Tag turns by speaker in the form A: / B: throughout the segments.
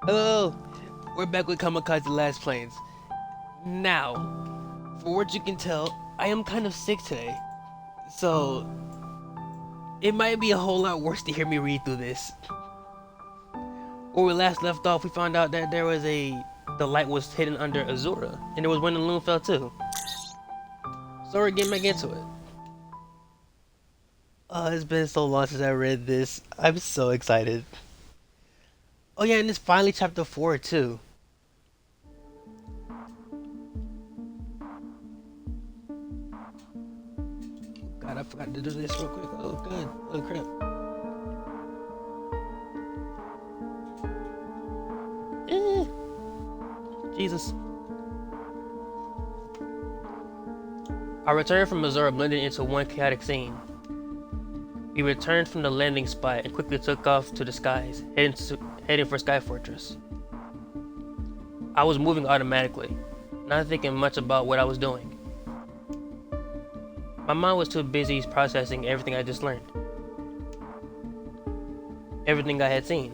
A: Hello, we're back with Kamikaze Lassplanes. Now, for what you can tell, I am kind of sick today, so it might be a whole lot worse to hear me read through this. Where we last left off, we found out that the light was hidden under Azura, and there was one in Loonfell too. So we're getting back into it. It's been so long since I read this. I'm so excited. Oh yeah, and it's finally chapter 4 too. God, I forgot to do this real quick. Oh, good. Oh, crap. Jesus. Our return from Missouri blended into one chaotic scene. We returned from the landing spot and quickly took off to the skies, heading for Sky Fortress. I was moving automatically, not thinking much about what I was doing. My mind was too busy processing everything I just learned. Everything I had seen.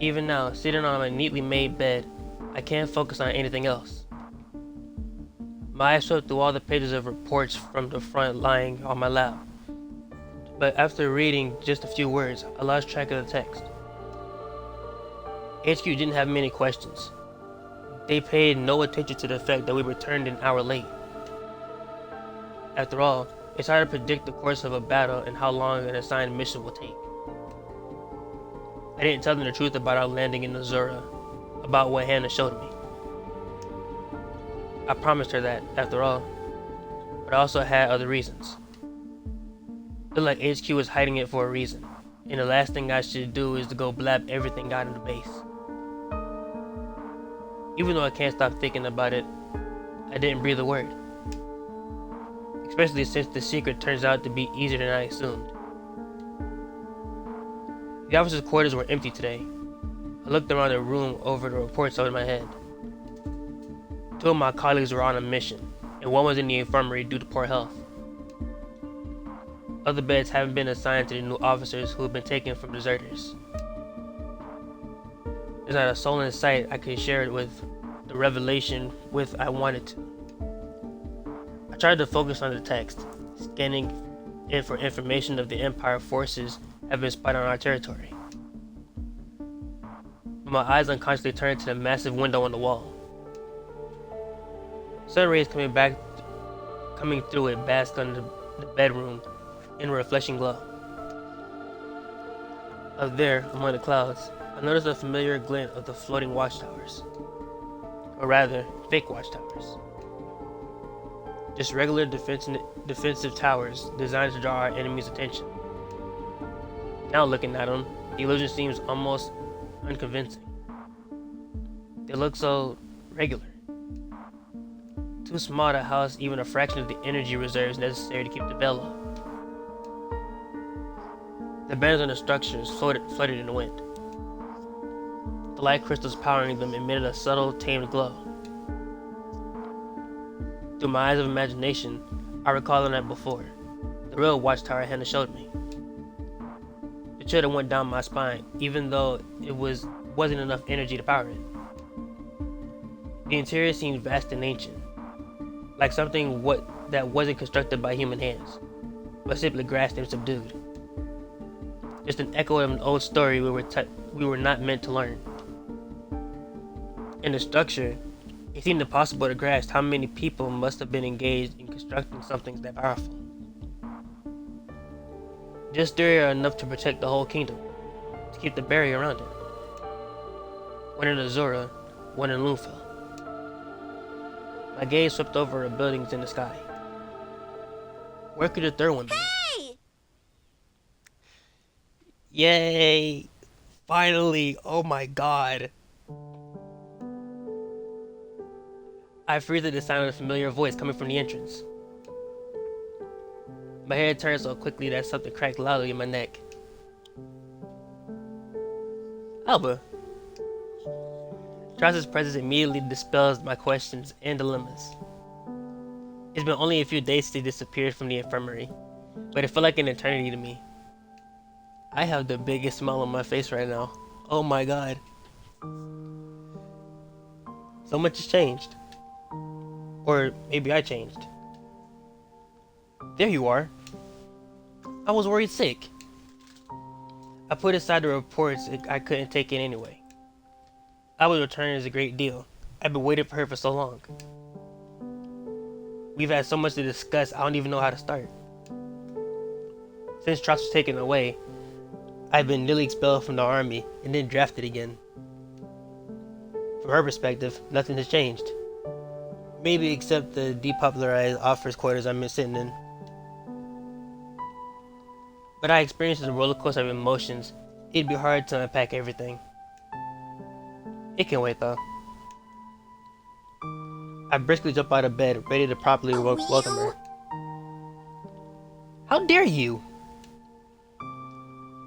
A: Even now, sitting on my neatly made bed, I can't focus on anything else. My eyes swept through all the pages of reports from the front lying on my lap. But after reading just a few words, I lost track of the text. HQ didn't have many questions. They paid no attention to the fact that we returned an hour late. After all, it's hard to predict the course of a battle and how long an assigned mission will take. I didn't tell them the truth about our landing in Azura, about what Hannah showed me. I promised her that, after all, but I also had other reasons. Looked like HQ was hiding it for a reason, and the last thing I should do is to go blab everything out of the base. Even though I can't stop thinking about it, I didn't breathe a word. Especially since the secret turns out to be easier than I assumed. The officers' quarters were empty today. I looked around the room over the reports over my head. Two of my colleagues were on a mission, and one was in the infirmary due to poor health. Other beds haven't been assigned to the new officers who have been taken from deserters. There's not a soul in sight I could share it with the revelation with I wanted to. I tried to focus on the text, scanning it for information of the Empire forces have been spotted on our territory. But my eyes unconsciously turned to the massive window on the wall. Sun rays coming through it basked on the bedroom in a reflecting glow. Up there, among the clouds, I noticed a familiar glint of the floating watchtowers. Or rather, fake watchtowers. Just regular defensive towers designed to draw our enemy's attention. Now looking at them, the illusion seems almost unconvincing. They look so regular. Too small to house even a fraction of the energy reserves necessary to keep the bell up. The banners on the structures floated in the wind. The light crystals powering them emitted a subtle, tamed glow. Through my eyes of imagination, I recall the night before, the real watchtower Hannah showed me. It should have went down my spine, even though it wasn't enough energy to power it. The interior seemed vast and ancient, like something that wasn't constructed by human hands, but simply grasped and subdued. Just an echo of an old story we were not meant to learn. In the structure, it seemed impossible to grasp how many people must have been engaged in constructing something that powerful. Just there enough to protect the whole kingdom, to keep the barrier around it. One in Azura, one in Loonfell. My gaze swept over the buildings in the sky. Where could the third one be?
B: Hey!
A: Yay! Finally! Oh my god! I freezed at the sound of a familiar voice coming from the entrance. My head turned so quickly that something cracked loudly in my neck. Alba. Strauss's presence immediately dispels my questions and dilemmas. It's been only a few days since he disappeared from the infirmary, but it felt like an eternity to me. I have the biggest smile on my face right now. Oh my god. So much has changed. Or maybe I changed. There you are. I was worried sick. I put aside the reports I couldn't take it anyway. I was returning is a great deal. I've been waiting for her for so long. We've had so much to discuss, I don't even know how to start. Since Trots was taken away, I've been nearly expelled from the army and then drafted again. From her perspective, nothing has changed. Maybe except the depopularized officers' quarters I'm sitting in. But I experienced a roller coaster of emotions. It'd be hard to unpack everything. It can wait though. I briskly jump out of bed, ready to properly welcome her. How dare you!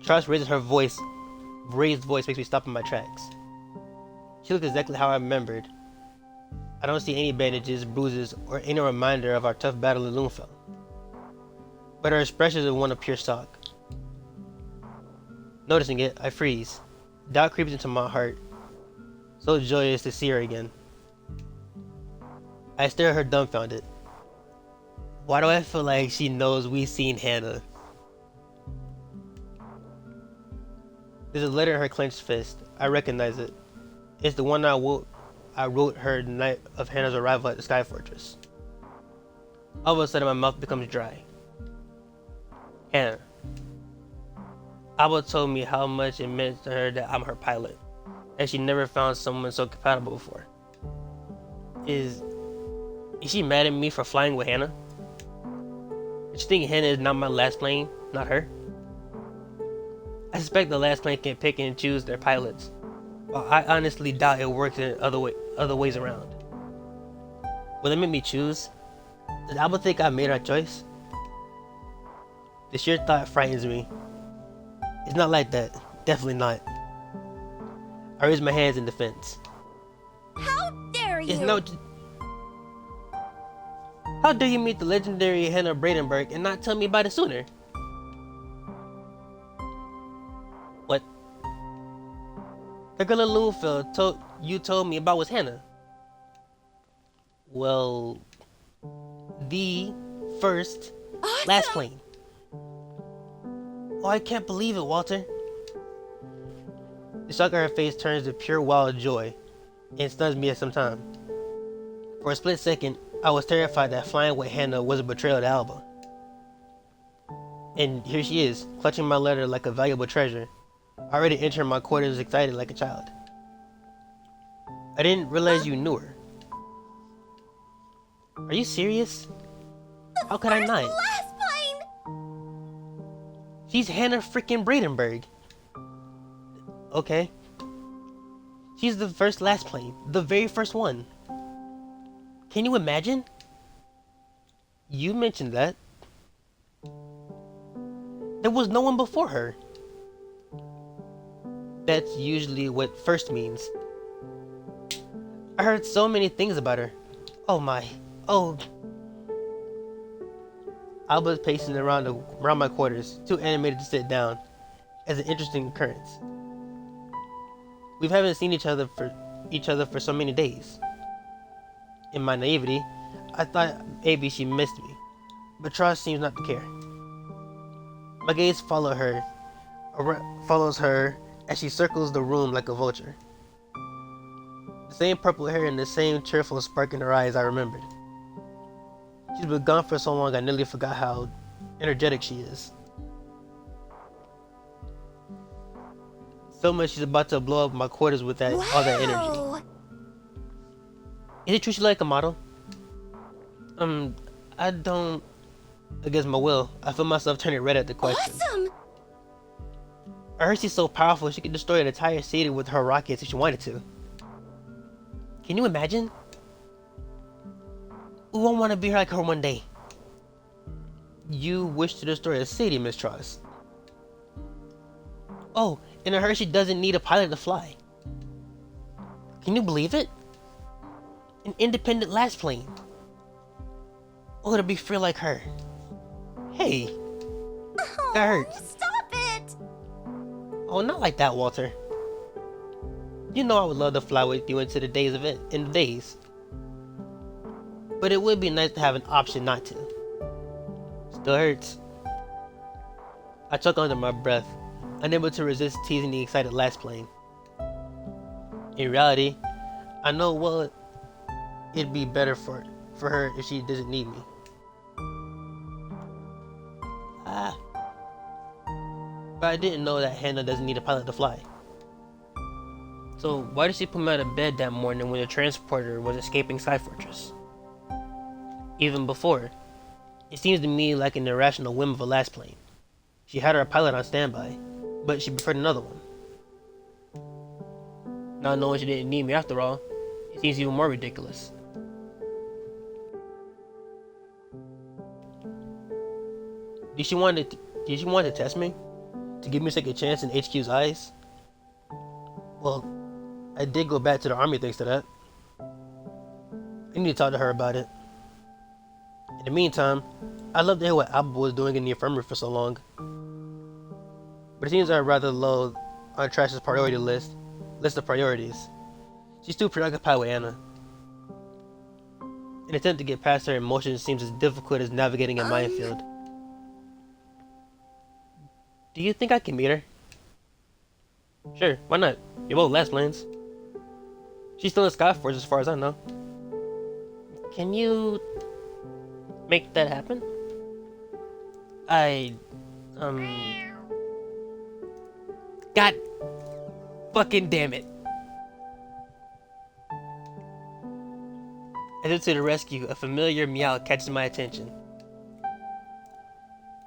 A: Charles raises her voice. Raised voice makes me stop in my tracks. She looked exactly how I remembered. I don't see any bandages, bruises, or any reminder of our tough battle in Loonfell. But her expression is one of pure shock. Noticing it, I freeze. Doubt creeps into my heart. So joyous to see her again. I stare at her dumbfounded. Why do I feel like she knows we've seen Hannah? There's a letter in her clenched fist. I recognize it. It's the one I wrote her the night of Hannah's arrival at the Sky Fortress. All of a sudden my mouth becomes dry. Hannah. Abba told me how much it meant to her that I'm her pilot, and she never found someone so compatible before. Is she mad at me for flying with Hannah? Does she think Hannah is not my last plane, not her? I suspect the last plane can pick and choose their pilots, while I honestly doubt it works in other ways around. Will it make me choose? Does Abba think I made our choice? The sheer thought frightens me. It's not like that. Definitely not. I raise my hands in defense.
B: How dare you!
A: How dare you meet the legendary Hannah Bradenberg and not tell me about it sooner? What? The girl in Loonfell told me about was Hannah. Well, the first last plane. Oh, I can't believe it, Walter. The shock on her face turns to pure wild joy and stuns me at some time. For a split second, I was terrified that flying with Hannah was a betrayal to Alba. And here she is, clutching my letter like a valuable treasure, already entering my quarters excited like a child. I didn't realize you knew her. Are you serious? How could I not?
B: Last plane!
A: She's Hannah freaking Bradenberg. Okay. She's the first last plane. The very first one. Can you imagine? You mentioned that. There was no one before her. That's usually what first means. I heard so many things about her. Oh my. Oh. Alba's pacing around my quarters, too animated to sit down, as an interesting occurrence. We haven't seen each other for so many days. In my naivety, I thought maybe she missed me, but Trost seems not to care. My gaze follows her as she circles the room like a vulture. The same purple hair and the same cheerful spark in her eyes I remembered. She's been gone for so long I nearly forgot how energetic she is. So much she's about to blow up my quarters with all that energy. Is it true she's like a model? I don't... Against my will, I feel myself turning red at the question.
B: Awesome!
A: I heard she's so powerful she could destroy an entire city with her rockets if she wanted to. Can you imagine? Ooh, I want to be like her one day. You wish to destroy a city, Miss Trost. Oh, and I heard she doesn't need a pilot to fly. Can you believe it? An independent last plane. Oh, to be free like her. Hey, that hurts.
B: Stop it!
A: Oh, not like that, Walter. You know I would love to fly with you into the days of it, in the days. But it would be nice to have an option not to. Still hurts. I choke under my breath, unable to resist teasing the excited Lassplane. In reality, I know well it'd be better for her if she doesn't need me. But I didn't know that Hannah doesn't need a pilot to fly. So why did she put me out of bed that morning when the transporter was escaping Sky Fortress? Even before, it seems to me like an irrational whim of a Lassplane. She had her pilot on standby, but she preferred another one. Not knowing she didn't need me after all, it seems even more ridiculous. Did she want to test me? To give me a second chance in HQ's eyes? Well, I did go back to the army thanks to that. I need to talk to her about it. In the meantime, I'd love to hear what Alba was doing in the infirmary for so long. But it seems I'm rather low on Trash's priority list of priorities. She's too preoccupied with Anna. An attempt to get past her emotions seems as difficult as navigating a minefield. Do you think I can meet her? Sure, why not? You're both Lassplanes. She's still in Skyforce as far as I know. Can you make that happen? God fucking damn it. As if to the rescue, a familiar meow catches my attention.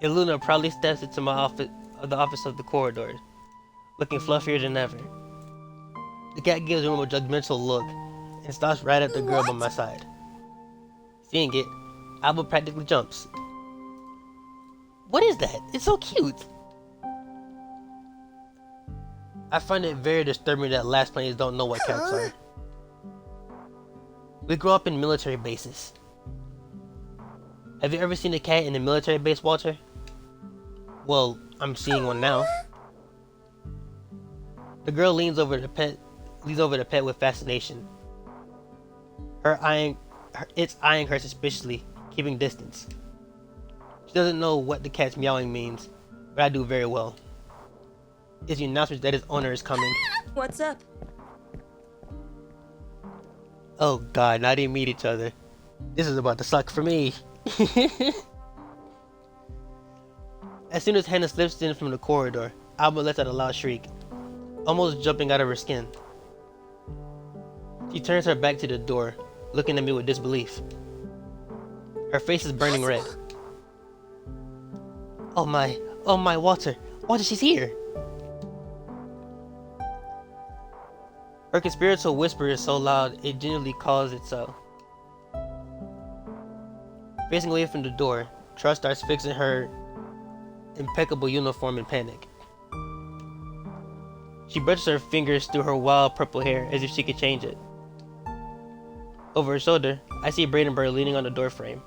A: Iluna proudly steps into the office of the corridor, looking fluffier than ever. The cat gives him a judgmental look and stops right at the girl by my side. Seeing it, Alba practically jumps. What is that? It's so cute! I find it very disturbing that Lassplanes don't know what cats are. We grew up in military bases. Have you ever seen a cat in a military base, Walter? Well, I'm seeing one now. The girl leans over the pet with fascination. It's eyeing her suspiciously, keeping distance. She doesn't know what the cat's meowing means, but I do very well. It's the announcement that its owner is coming.
B: What's up?
A: Oh god, now they meet each other. This is about to suck for me. As soon as Hannah slips in from the corridor, Alba lets out a loud shriek, almost jumping out of her skin. She turns her back to the door, looking at me with disbelief. Her face is burning red. Oh my, Walter, she's here! Her conspiratorial whisper is so loud, it genuinely calls it so. Facing away from the door, Trust starts fixing her impeccable uniform in panic. She brushes her fingers through her wild purple hair as if she could change it. Over her shoulder, I see Bradenberg leaning on the doorframe.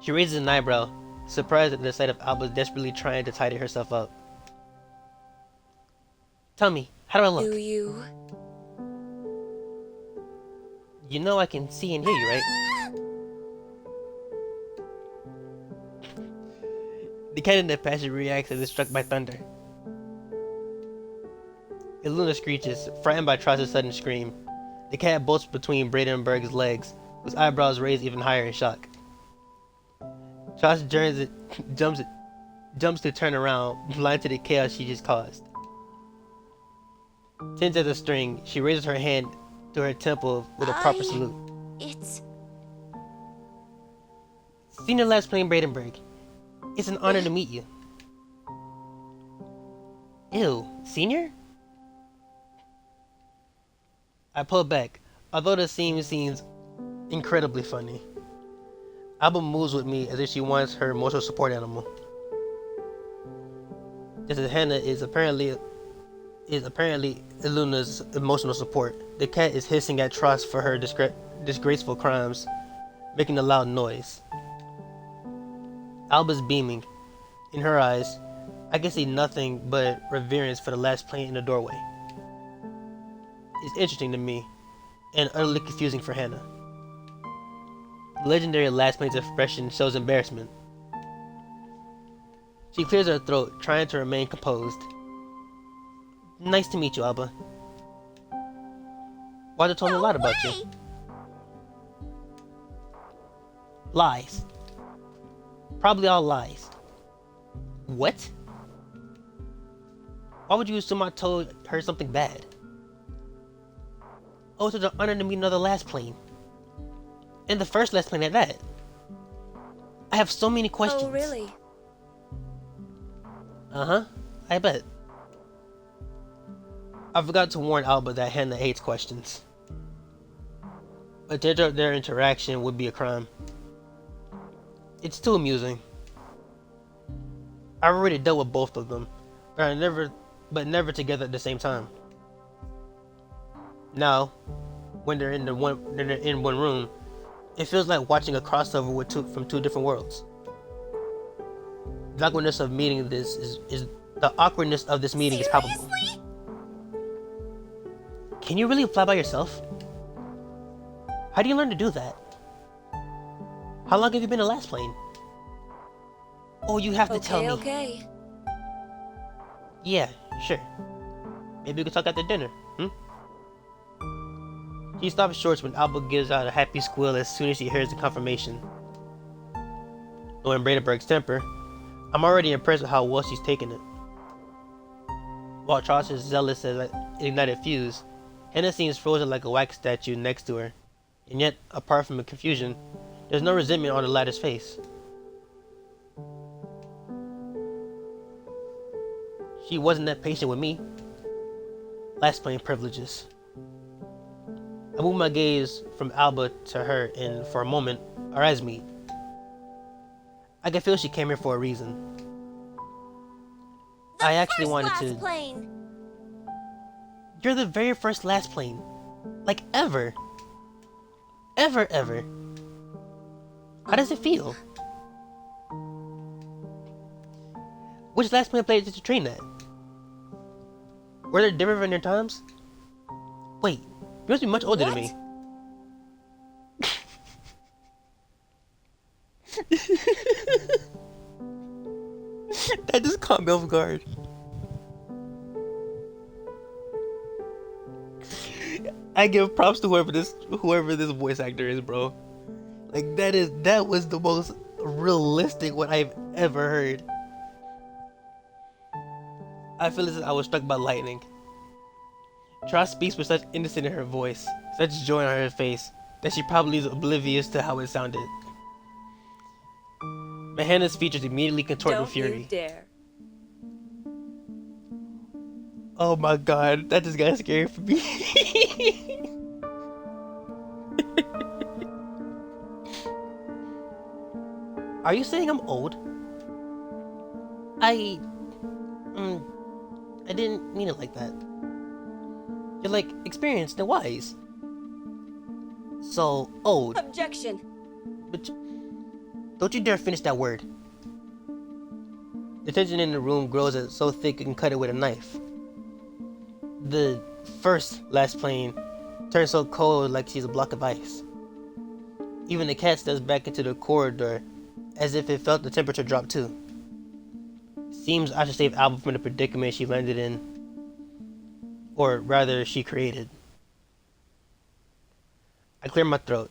A: She raises an eyebrow, surprised at the sight of Alba desperately trying to tidy herself up. Tell me, how do I look?
B: Do you?
A: You know I can see and hear you, right? The cat in the passage reacts as if struck by thunder. Iluna screeches, frightened by Trost's sudden scream. The cat bolts between Bradenberg's legs, whose eyebrows raise even higher in shock. Trost jumps to turn around, blind to the chaos she just caused. Tense as a string, she raises her hand to her temple with a proper salute.
B: It's...
A: Senior Lassplane Bradenberg, it's an honor to meet you. Ew, Senior? I pull back, although the scene seems incredibly funny. Alba moves with me as if she wants her emotional support animal. Just as Hannah is apparently Iluna's emotional support, the cat is hissing at Trost for her disgraceful crimes, making a loud noise. Alba's beaming. In her eyes, I can see nothing but reverence for the last plane in the doorway. It's interesting to me, and utterly confusing for Hannah. The legendary last plane's expression shows embarrassment. She clears her throat, trying to remain composed. Nice to meet you, Alba. Walter told me a lot about you. Lies. Probably all lies. What? Why would you assume I told her something bad? Oh, it's an honor to meet another last plane. And the first last plane at that. I have so many questions.
B: Oh, really?
A: Uh-huh. I bet. I forgot to warn Alba that Hannah hates questions. But to interrupt their interaction would be a crime. It's too amusing. I've already dealt with both of them, but never together at the same time. Now, when they're in one room, it feels like watching a crossover with from two different worlds. The awkwardness of meeting this is the awkwardness of this meeting is palpable.
B: Seriously?
A: Can you really fly by yourself? How do you learn to do that? How long have you been in last plane? Oh, you have to tell me.
B: Okay.
A: Yeah, sure. Maybe we could talk after dinner, She stops short when Alba gives out a happy squeal as soon as she hears the confirmation. Knowing Bradenberg's temper, I'm already impressed with how well she's taken it. While Charles is zealous as an ignited fuse, Hannah seems frozen like a wax statue next to her, and yet, apart from the confusion, there's no resentment on the latter's face. She wasn't that patient with me. Last plane privileges. I move my gaze from Alba to her, and for a moment, our eyes meet. I can feel she came here for a reason. I actually wanted to.
B: Plane.
A: You're the very first last plane. Like ever. Ever. How does it feel? Which last plane place did you train at? Were there different in your times? Wait, you must be much older than me. That just caught me off guard. I give props to whoever this voice actor is, bro. Like that was the most realistic what I've ever heard. I feel as if I was struck by lightning. Tra speaks with such innocence in her voice, such joy on her face, that she probably is oblivious to how it sounded. But Hannah's features immediately contort with fury.
B: Don't you dare.
A: Oh my god, that just got scary for me. Are you saying I'm old? I didn't mean it like that. You're like experienced and wise. So old.
B: Objection.
A: But don't you dare finish that word. The tension in the room grows so thick you can cut it with a knife. The last plane turns so cold like she's a block of ice. Even the cat steps back into the corridor as if it felt the temperature drop too. Seems I should save Alba from the predicament she landed in. Or rather, she created. I clear my throat.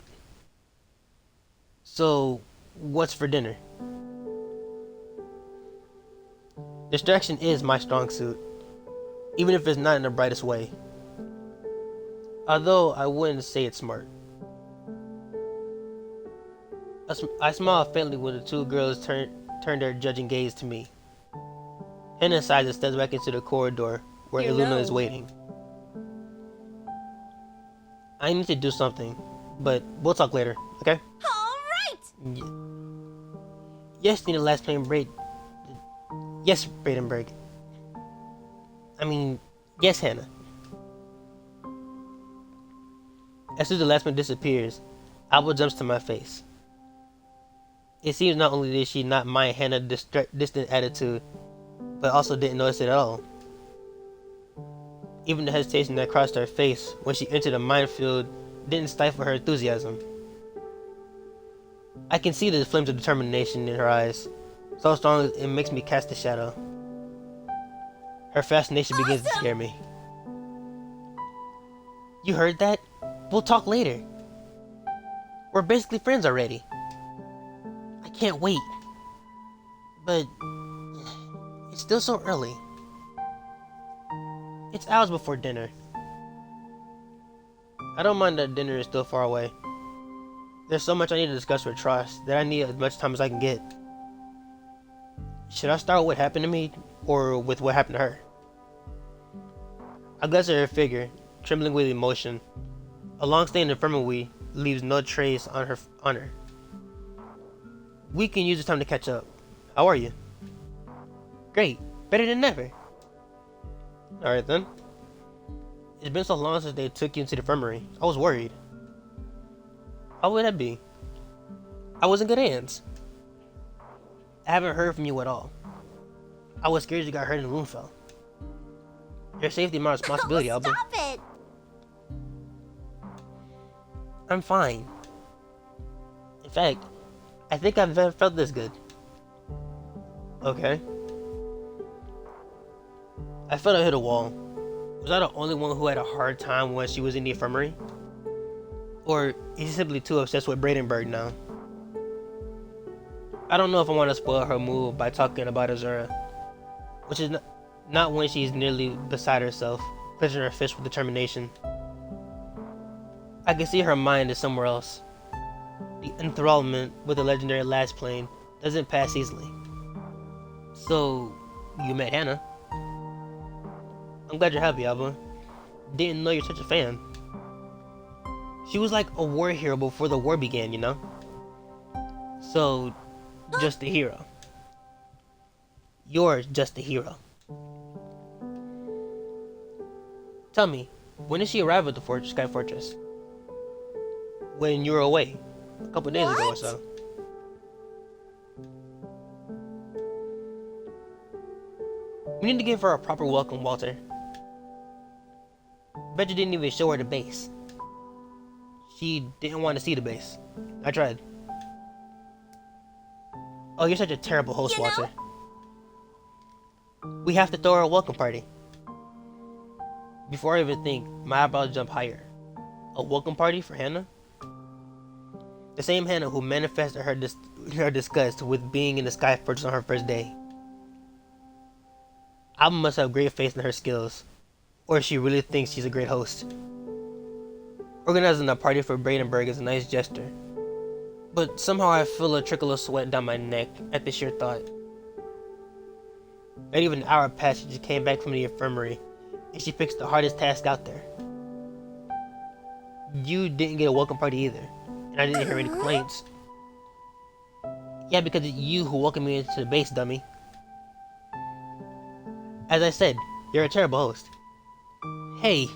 A: So, what's for dinner? Distraction is my strong suit, even if it's not in the brightest way. Although I wouldn't say it's smart. I smile faintly when the two girls turn their judging gaze to me. Hannah sighs and steps back into the corridor where Iluna is waiting. I need to do something, but we'll talk later, okay?
B: All right.
A: Yes, need a last plane break. Yes, Bradenberg. I mean, yes, Hannah. As soon as the last plane disappears, Alba jumps to my face. It seems not only did she not mind Hannah's distant attitude, but also didn't notice it at all. Even the hesitation that crossed her face when she entered a minefield didn't stifle her enthusiasm. I can see the flames of determination in her eyes, so strong it makes me cast a shadow. Her fascination begins to scare me. You heard that? We'll talk later. We're basically friends already. I can't wait. But it's still so early. It's hours before dinner. I don't mind that dinner is still far away. There's so much I need to discuss with Tross that I need as much time as I can get. Should I start with what happened to me, or with what happened to her? I glance at her figure, trembling with emotion. A long-standing infirmary leaves no trace on her. We can use this time to catch up. How are you? Great. Better than ever. Alright then. It's been so long since they took you into the infirmary. I was worried. How would that be? I was in good hands. I haven't heard from you at all. I was scared you got hurt in Loonfell. Your safety is my responsibility, Albert.
B: Stop it!
A: I'm fine. In fact, I think I've never felt this good. Okay. I felt I hit a wall. Was I the only one who had a hard time when she was in the infirmary? Or is he simply too obsessed with Bradenburg now? I don't know if I want to spoil her mood by talking about Azura, which is not when she's nearly beside herself, clenching her fist with determination. I can see her mind is somewhere else. The enthrallment with the legendary Lassplane doesn't pass easily. So, you met Hannah. I'm glad you're happy, Alba. Didn't know you're such a fan. She was like a war hero before the war began, you know? So, just a hero. You're just a hero. Tell me, when did she arrive at the Sky Fortress? When you were away, a couple days ago or so. We need to give her a proper welcome, Walter. Bet you didn't even show her the base. She didn't want to see the base. I tried. Oh, you're such a terrible host, Walter. We have to throw her a welcome party. Before I even think, my eyebrows jump higher. A welcome party for Hannah? The same Hannah who manifested her disgust with being in the Sky Fortress on her first day. Alba must have great faith in her skills, or she really thinks she's a great host. Organizing a party for Bradenburg is a nice gesture, but somehow I feel a trickle of sweat down my neck at the sheer thought. Not even an hour passed, she just came back from the infirmary, and she fixed the hardest task out there. You didn't get a welcome party either, and I didn't hear any complaints. Yeah, because it's you who welcomed me into the base, dummy. As I said, you're a terrible host. Hey.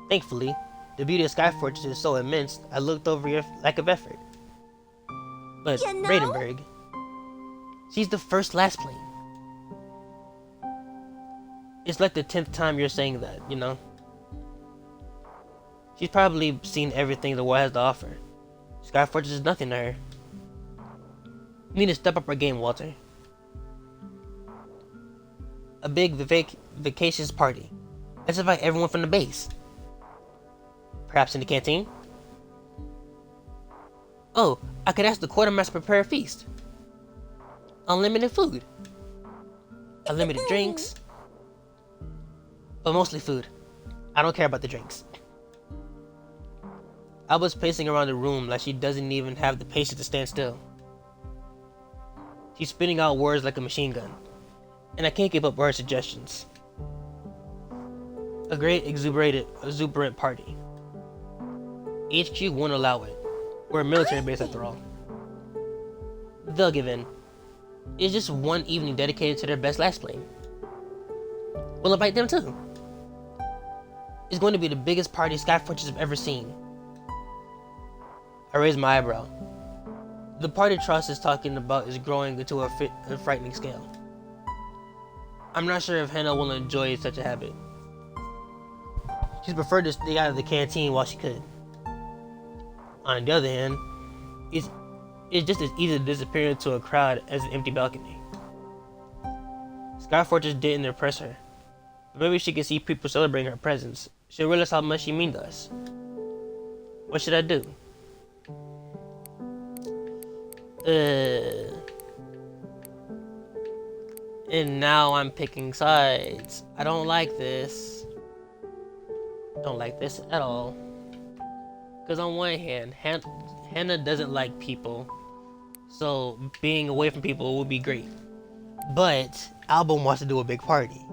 A: Thankfully, the beauty of Sky Fortress is so immense, I looked over your lack of effort. But
B: You know?
A: Bradenburg, she's the first Lassplane. It's like the 10th time you're saying that, you know? She's probably seen everything the world has to offer. Sky Fortress is nothing to her. You need to step up her game, Walter. A big vacations party. Let's invite everyone from the base. Perhaps in the canteen? Oh, I could ask the quartermaster to prepare a feast. Unlimited food. Unlimited drinks. But mostly food. I don't care about the drinks. Alba's pacing around the room like she doesn't even have the patience to stand still. She's spitting out words like a machine gun, and I can't keep up with her suggestions. A great exuberant party. HQ won't allow it. We're a military base after all. They'll give in. It's just one evening dedicated to their best Lassplane. We'll invite them too. It's going to be the biggest party Sky Fortress have ever seen. I raised my eyebrow. The party Tross is talking about is growing to a frightening scale. I'm not sure if Hannah will enjoy such a habit. She'd prefer to stay out of the canteen while she could. On the other hand, it's just as easy to disappear into a crowd as an empty balcony. Sky Fortress didn't impress her, but maybe she could see people celebrating her presence. She'll realize how much she means to us. What should I do? And now I'm picking sides. I don't like this. Don't like this at all. Because on one hand, Hannah doesn't like people, so being away from people would be great. But Album wants to do a big party.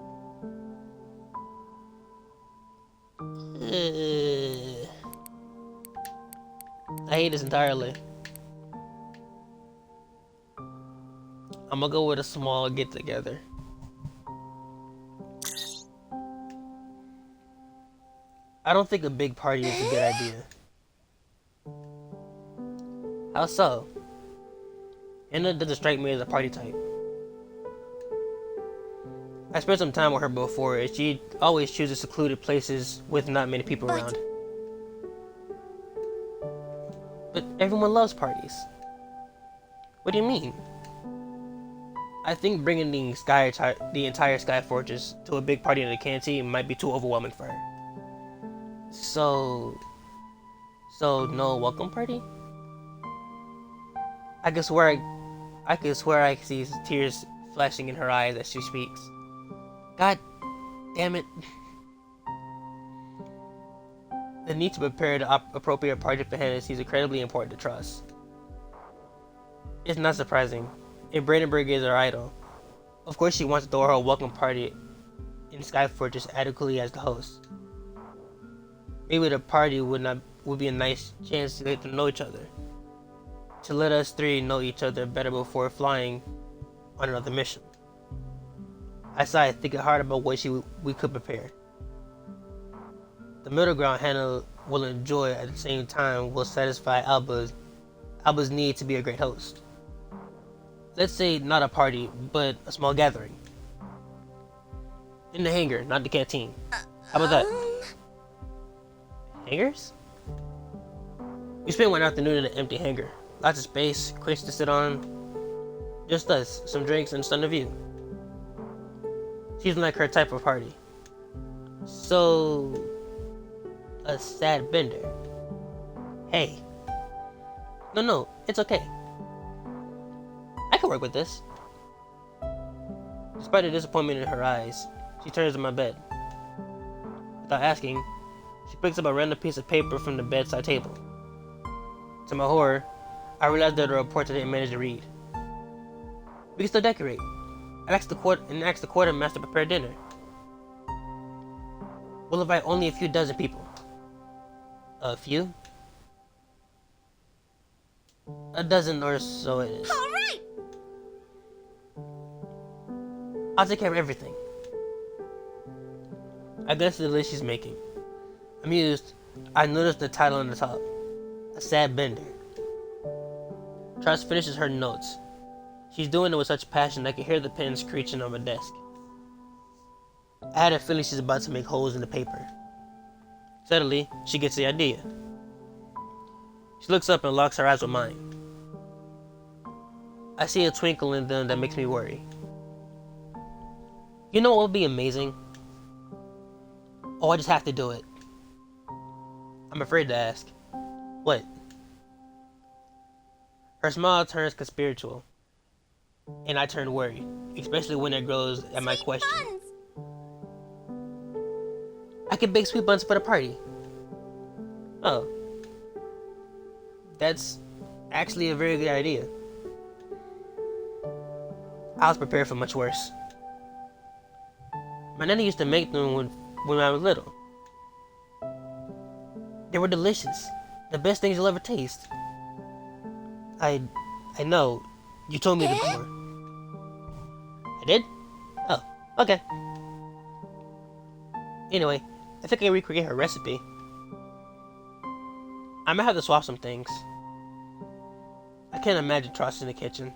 A: I hate this entirely. I'm gonna go with a small get together. I don't think a big party is a good idea. How so? Hannah doesn't strike me as a party type. I spent some time with her before, and she always chooses secluded places with not many people around. But everyone loves parties. What do you mean? I think bringing the entire Sky Fortress to a big party in the canteen might be too overwhelming for her. So no welcome party? I could swear I see tears flashing in her eyes as she speaks. God damn it. The need to prepare the appropriate party for Hannah seems incredibly important to trust. It's not surprising. If Brandenburg is her idol, of course she wants to throw her a welcome party in Sky Fortress adequately as the host. Maybe the party would be a nice chance to get to know each other. To let us three know each other better before flying on another mission. I sighed, thinking hard about what we could prepare. The middle ground Hannah will enjoy at the same time will satisfy Alba's need to be a great host. Let's say not a party, but a small gathering. In the hangar, not the canteen. How about that? Hangars? We spent one afternoon in an empty hangar. Lots of space, crates to sit on. Just us, some drinks, and a stunning view. Seems like her type of party. So, a sad bender. Hey. No, it's okay. I can work with this. Despite the disappointment in her eyes, she turns to my bed. Without asking, she picks up a random piece of paper from the bedside table. To my horror, I realized that a report I didn't manage to read. We can still decorate. I asked the quartermaster to prepare dinner. We'll invite only a few dozen people. A few? A dozen or so it is.
B: All right.
A: I'll take care of everything. I glanced at the list she's making. Amused, I noticed the title on the top. A sad bender. Trust finishes her notes. She's doing it with such passion I could hear the pen screeching on my desk. I had a feeling she's about to make holes in the paper. Suddenly, she gets the idea. She looks up and locks her eyes with mine. I see a twinkle in them that makes me worry. You know what would be amazing? Oh, I just have to do it. I'm afraid to ask. What? Her smile turns conspiratorial, and I turn worried, especially when it grows at my question.
B: Buns.
A: I can bake sweet buns for the party. Oh. That's actually a very good idea. I was prepared for much worse. My nanny used to make them when I was little. They were delicious. The best things you'll ever taste. I know. You told me before. I did? Oh, okay. Anyway, I think I can recreate her recipe. I might have to swap some things. I can't imagine Trost in the kitchen,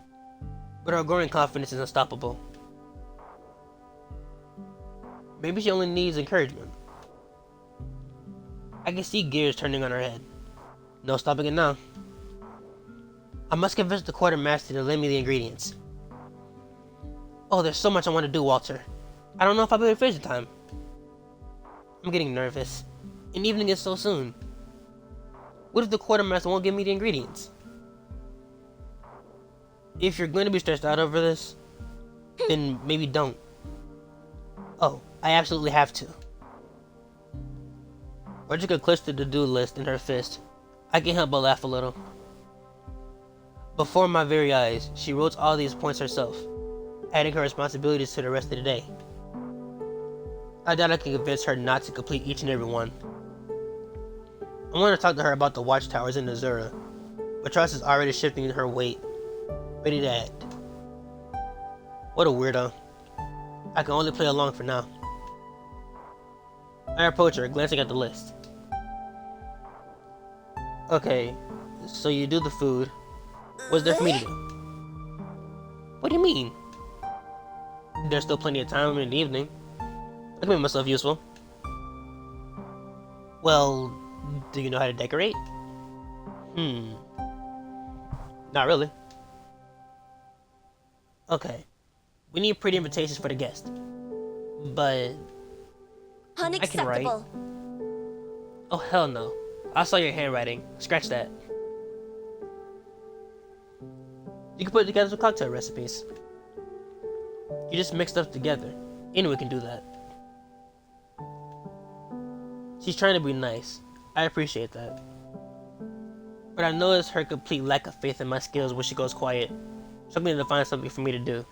A: but her growing confidence is unstoppable. Maybe she only needs encouragement. I can see gears turning on her head. No stopping it now. I must convince the quartermaster to lend me the ingredients. Oh, there's so much I want to do, Walter. I don't know if I'll be able to finish in time. I'm getting nervous. And evening is so soon. What if the quartermaster won't give me the ingredients? If you're going to be stressed out over this, then maybe don't. Oh, I absolutely have to. Regina clenched the to-do list in her fist. I can't help but laugh a little. Before my very eyes, she wrote all these points herself, adding her responsibilities to the rest of the day. I doubt I can convince her not to complete each and every one. I want to talk to her about the watchtowers in Azura, but Trust is already shifting her weight, ready to act. What a weirdo. I can only play along for now. I approach her, glancing at the list. Okay, so you do the food. What's there for me to do? What do you mean? There's still plenty of time in the evening. I can make myself useful. Well, do you know how to decorate? Not really. Okay. We need pretty invitations for the guests. But I can write. Oh, hell no. I saw your handwriting. Scratch that. You can put together some cocktail recipes. You just mix stuff together. Anyone can do that. She's trying to be nice. I appreciate that. But I notice her complete lack of faith in my skills when she goes quiet. Something to find something for me to do.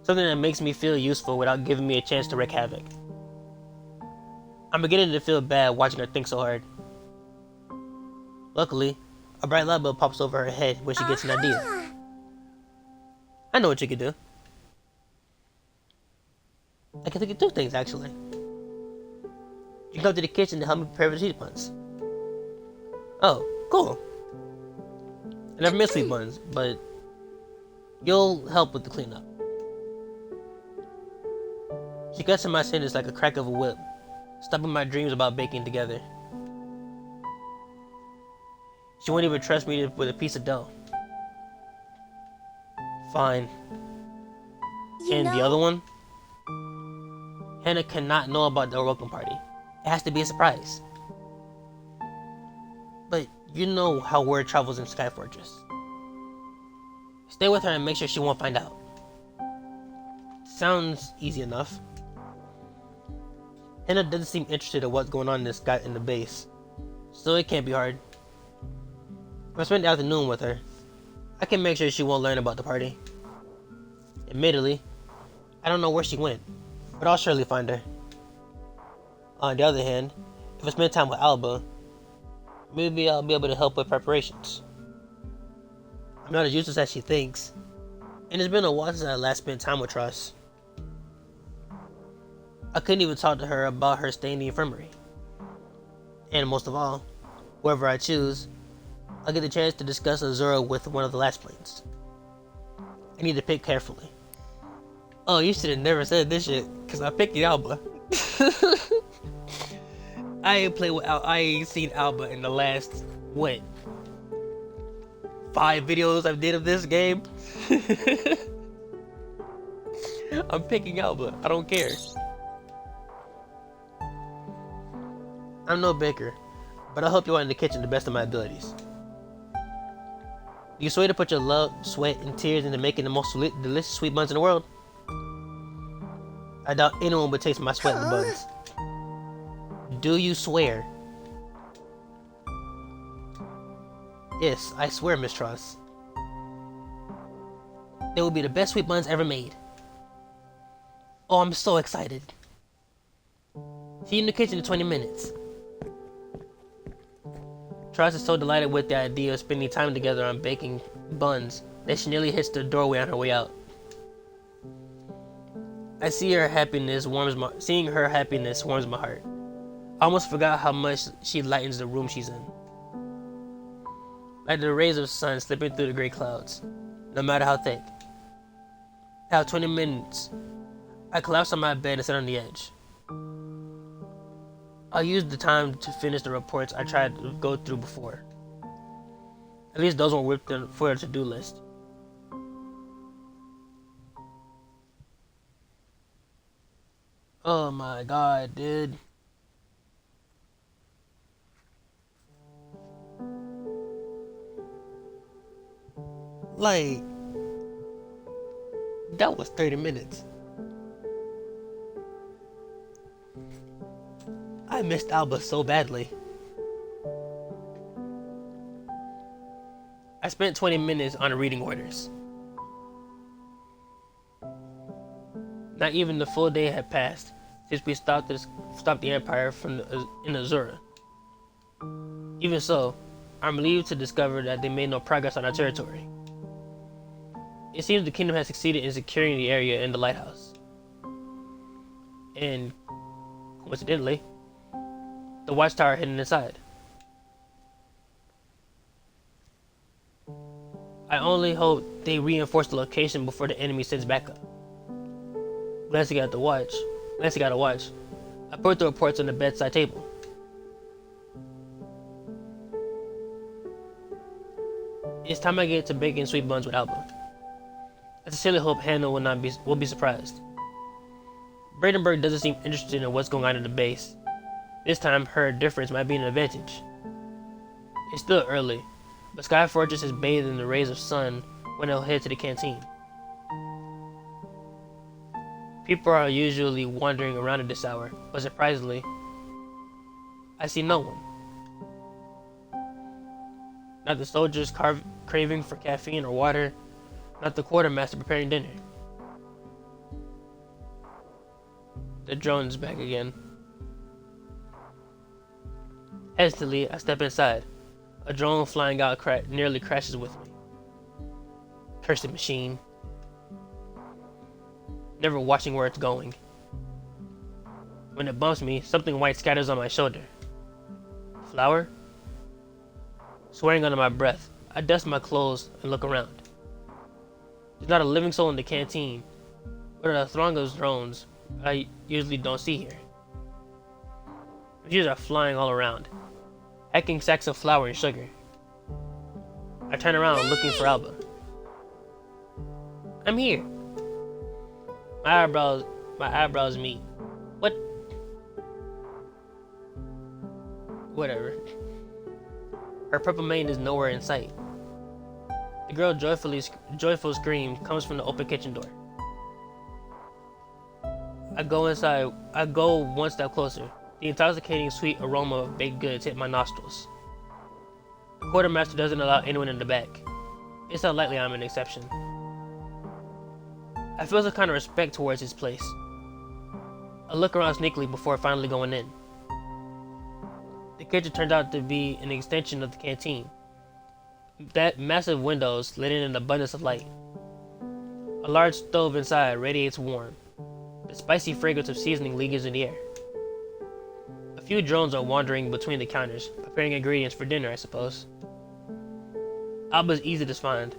A: Something that makes me feel useful without giving me a chance to wreak havoc. I'm beginning to feel bad watching her think so hard. Luckily, a bright light bulb pops over her head when she gets an idea. I know what you could do. I can think of two things, actually. You can come to the kitchen to help me prepare the sweet buns. Oh, cool. I never made sweet buns, but you'll help with the cleanup. She cuts in my sentence like a crack of a whip, stopping my dreams about baking together. She won't even trust me with a piece of dough. Fine. And the other one? Hannah cannot know about the welcome party. It has to be a surprise. But you know how word travels in Sky Fortress. Stay with her and make sure she won't find out. Sounds easy enough. Hannah doesn't seem interested in what's going on in the base, so it can't be hard. If I spend the afternoon with her, I can make sure she won't learn about the party. Admittedly, I don't know where she went, but I'll surely find her. On the other hand, if I spend time with Alba, maybe I'll be able to help with preparations. I'm not as useless as she thinks, and it's been a while since I last spent time with Truss. I couldn't even talk to her about her stay in the infirmary. And most of all, whoever I choose, I'll get the chance to discuss Azura with one of the Lassplanes. I need to pick carefully. Oh, you should have never said this shit, cause I picked the Alba. I ain't seen Alba in the last, what, 5 videos I've did of this game? I'm picking Alba, I don't care. I'm no baker, but I'll help you out in the kitchen to the best of my abilities. You swear to put your love, sweat, and tears into making the most delicious sweet buns in the world? I doubt anyone would taste my sweat in the buns. Do you swear? Yes, I swear, Miss Truss. They will be the best sweet buns ever made. Oh, I'm so excited. See you in the kitchen in 20 minutes. Truss is so delighted with the idea of spending time together on baking buns that she nearly hits the doorway on her way out. Seeing her happiness warms my heart. I almost forgot how much she lightens the room she's in. Like the rays of sun slipping through the gray clouds, no matter how thick. I have 20 minutes I collapsed on my bed and sat on the edge. I'll use the time to finish the reports I tried to go through before. At least those were whipped in for a to-do list. Oh my god, dude. Like, that was 30 minutes. I missed Alba so badly. I spent 20 minutes on reading orders. Not even the full day had passed since we stopped the Empire in Azura. Even so, I'm relieved to discover that they made no progress on our territory. It seems the kingdom has succeeded in securing the area and the lighthouse. And, coincidentally, the watchtower hidden inside. I only hope they reinforce the location before the enemy sends backup. Glancing at a watch, I put the reports on the bedside table. It's time I get to baking sweet buns with Alba. I sincerely hope Hannah will be surprised. Brandenburg doesn't seem interested in what's going on in the base. This time, her difference might be an advantage. It's still early, but Sky Fortress is bathed in the rays of sun when I'll head to the canteen. People are usually wandering around at this hour, but surprisingly, I see no one. Not the soldiers craving for caffeine or water, not the quartermaster preparing dinner. The drone's back again. Hesitantly, I step inside. A drone flying out nearly crashes with me. Cursed machine. Never watching where it's going. When it bumps me, something white scatters on my shoulder. Flour? Swearing under my breath, I dust my clothes and look around. There's not a living soul in the canteen, but a throng of drones I usually don't see here. Machines are flying all around, hacking sacks of flour and sugar. I turn around looking for Alba. I'm here. My eyebrows meet. What? Whatever. Her purple mane is nowhere in sight. The girl's joyful scream comes from the open kitchen door. I go inside. I go one step closer. The intoxicating sweet aroma of baked goods hit my nostrils. The quartermaster doesn't allow anyone in the back. It's unlikely I'm an exception. I feel some kind of respect towards his place. I look around sneakily before finally going in. The kitchen turned out to be an extension of the canteen. That massive windows let in an abundance of light. A large stove inside radiates warm. The spicy fragrance of seasoning lingers in the air. A few drones are wandering between the counters, preparing ingredients for dinner, I suppose. Alba's easy to find.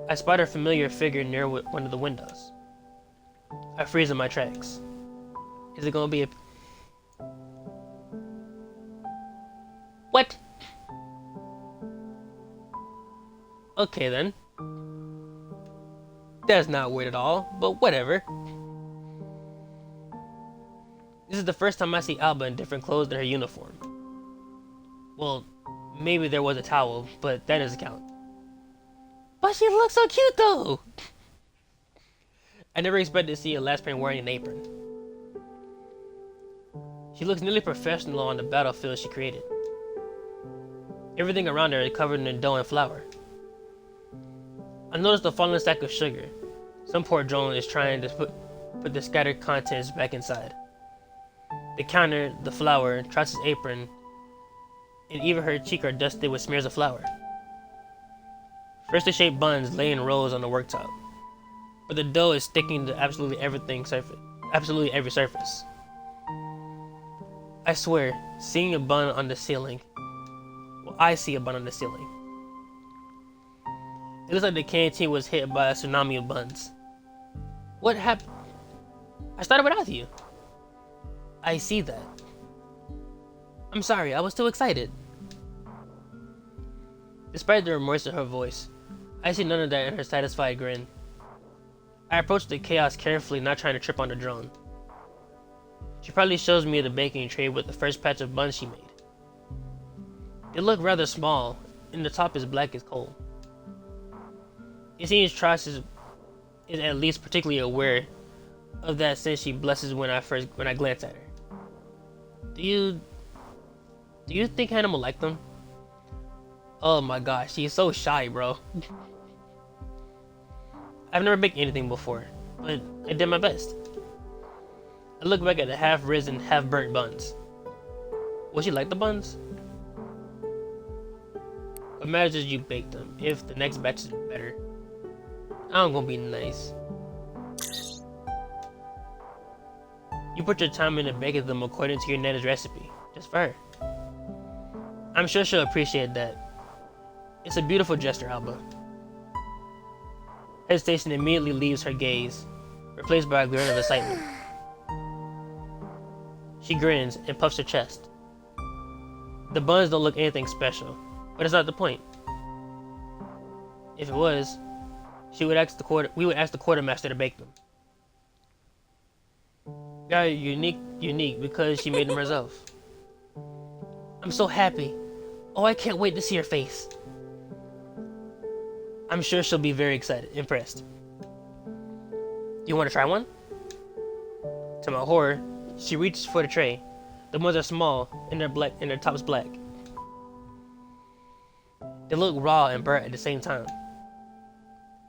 A: I spot her familiar figure near one of the windows. I freeze in my tracks. Is it gonna be a... What? Okay then. That's not weird at all, but whatever. This is the first time I see Alba in different clothes than her uniform. Well, maybe there was a towel, but that doesn't count. But she looks so cute though! I never expected to see a Lassplane wearing an apron. She looks nearly professional on the battlefield she created. Everything around her is covered in dough and flour. I noticed a fallen stack of sugar. Some poor drone is trying to put the scattered contents back inside. The counter, the flour, Trots's apron, and even her cheek are dusted with smears of flour. Fist-shaped buns lay in rows on the worktop, but the dough is sticking to absolutely every surface. I swear, seeing a bun on the ceiling. Well, I see a bun on the ceiling. It looks like the canteen was hit by a tsunami of buns. What happened? I started without you. I see that. I'm sorry, I was too excited. Despite the remorse in her voice, I see none of that in her satisfied grin. I approach the chaos carefully, not trying to trip on the drone. She proudly shows me the baking tray with the first patch of buns she made. They look rather small, and the top is black as coal. It seems Tross is at least particularly aware of that since she blesses when I glance at her. Do you think Hannah will like them? Oh my gosh, she's so shy, bro. I've never baked anything before, but I did my best. I look back at the half-risen, half-burnt buns. Will she like the buns? What matters is you bake them. If the next batch is better, I'm gonna be nice. You put your time into baking them according to your Nana's recipe, just for her. I'm sure she'll appreciate that. It's a beautiful gesture, Alba. Hesitation immediately leaves her gaze, replaced by a grin of excitement. She grins and puffs her chest. The buns don't look anything special, but it's not the point. If it was, we would ask the quartermaster to bake them. They are unique because she made them herself. I'm so happy. Oh, I can't wait to see her face. I'm sure she'll be very impressed. You want to try one? To my horror, she reaches for the tray. The ones are small, and they're black, and their top's black. They look raw and burnt at the same time.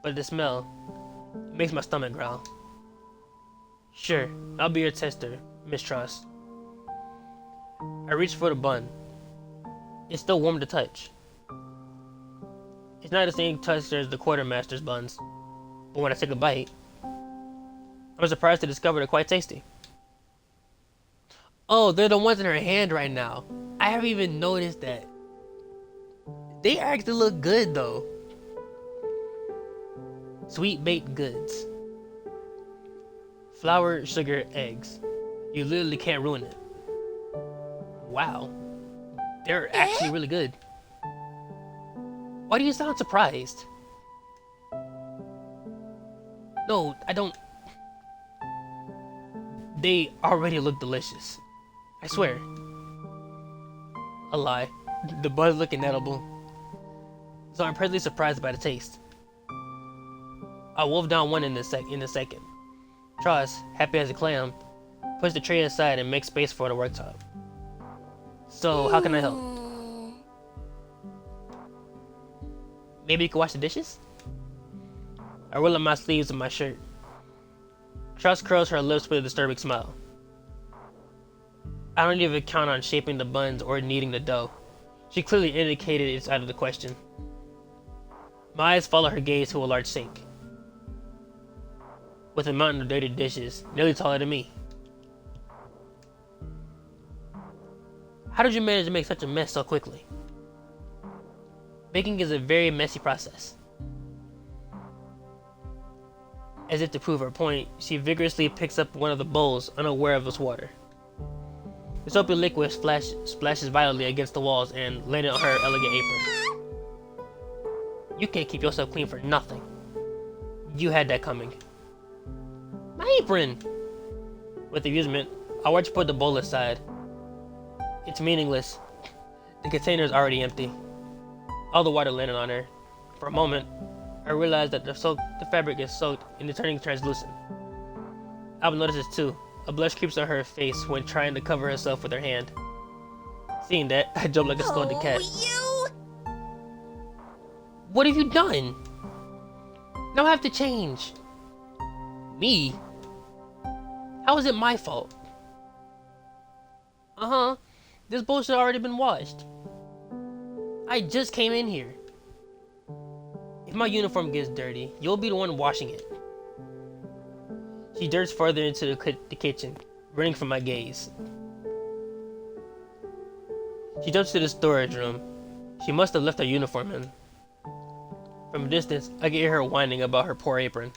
A: But the smell makes my stomach growl. Sure, I'll be your tester, Miss Tross. I reach for the bun. It's still warm to touch. It's not the same texture as the quartermaster's buns, but when I take a bite, I'm surprised to discover they're quite tasty. Oh, they're the ones in her hand right now. I haven't even noticed that. They actually look good though. Sweet baked goods. Flour, sugar, eggs. You literally can't ruin it. Wow. They're actually really good. Why do you sound surprised? No, I don't. They already look delicious. I swear. A lie. The buns look inedible. So I'm presently surprised by the taste. I'll wolf down one in a second. Tross, happy as a clam, puts the tray aside and makes space for the worktop. So, how can I help? Maybe you can wash the dishes? I roll up my sleeves of my shirt. Tross curls her lips with a disturbing smile. I don't even count on shaping the buns or kneading the dough. She clearly indicated it's out of the question. My eyes follow her gaze to a large sink, with a mountain of dirty dishes, nearly taller than me. How did you manage to make such a mess so quickly? Baking is a very messy process. As if to prove her point, she vigorously picks up one of the bowls, unaware of its water. The soapy liquid splashes violently against the walls and landed on her elegant apron. You can't keep yourself clean for nothing. You had that coming. My apron! With amusement, I watch her put the bowl aside. It's meaningless. The container is already empty. All the water landed on her. For a moment, I realized that the fabric is soaked and is turning translucent. Alba notices too. A blush creeps on her face when trying to cover herself with her hand. Seeing that, I jump like a scolded cat.
B: You!
A: What have you done? Now I have to change. Me? How is it my fault? Uh-huh. This bullshit already been washed. I just came in here. If my uniform gets dirty, you'll be the one washing it. She darts further into the kitchen, running from my gaze. She jumps to the storage room. She must have left her uniform in. From a distance, I can hear her whining about her poor apron.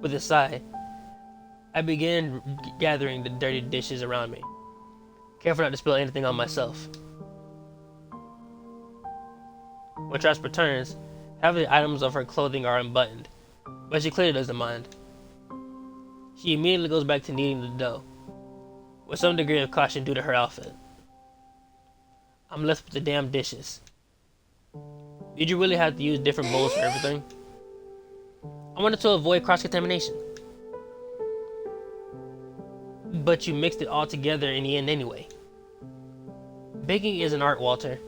A: With a sigh, I began gathering the dirty dishes around me, careful not to spill anything on myself. When Trask returns, half of the items of her clothing are unbuttoned, but she clearly doesn't mind. She immediately goes back to kneading the dough, with some degree of caution due to her outfit. I'm left with the damn dishes. Did you really have to use different bowls for everything? I wanted to avoid cross-contamination. But you mixed it all together in the end anyway. Baking is an art, Walter.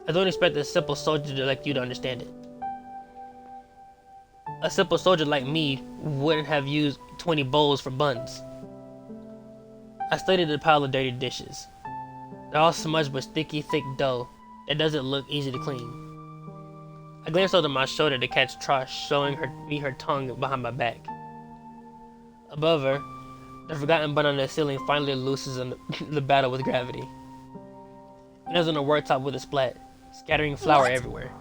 A: I don't expect a simple soldier like you to understand it. A simple soldier like me wouldn't have used 20 bowls for buns. I studied the pile of dirty dishes. They're all smudged with sticky, thick dough that doesn't look easy to clean. I glanced over my shoulder to catch Trosh showing me her tongue behind my back. Above her, the forgotten bun on the ceiling finally looses in the battle with gravity. It lands on the worktop with a splat, scattering flour everywhere.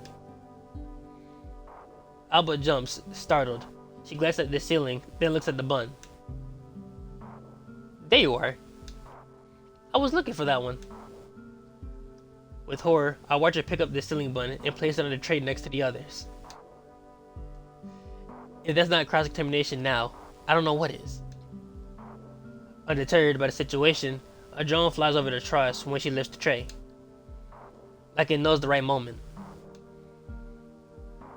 A: Alba jumps, startled. She glances at the ceiling, then looks at the bun. There you are. I was looking for that one. With horror, I watch her pick up the ceiling bun and place it on the tray next to the others. If that's not cross-contamination now, I don't know what is. Undeterred by the situation, a drone flies over the truss when she lifts the tray. Like it knows the right moment.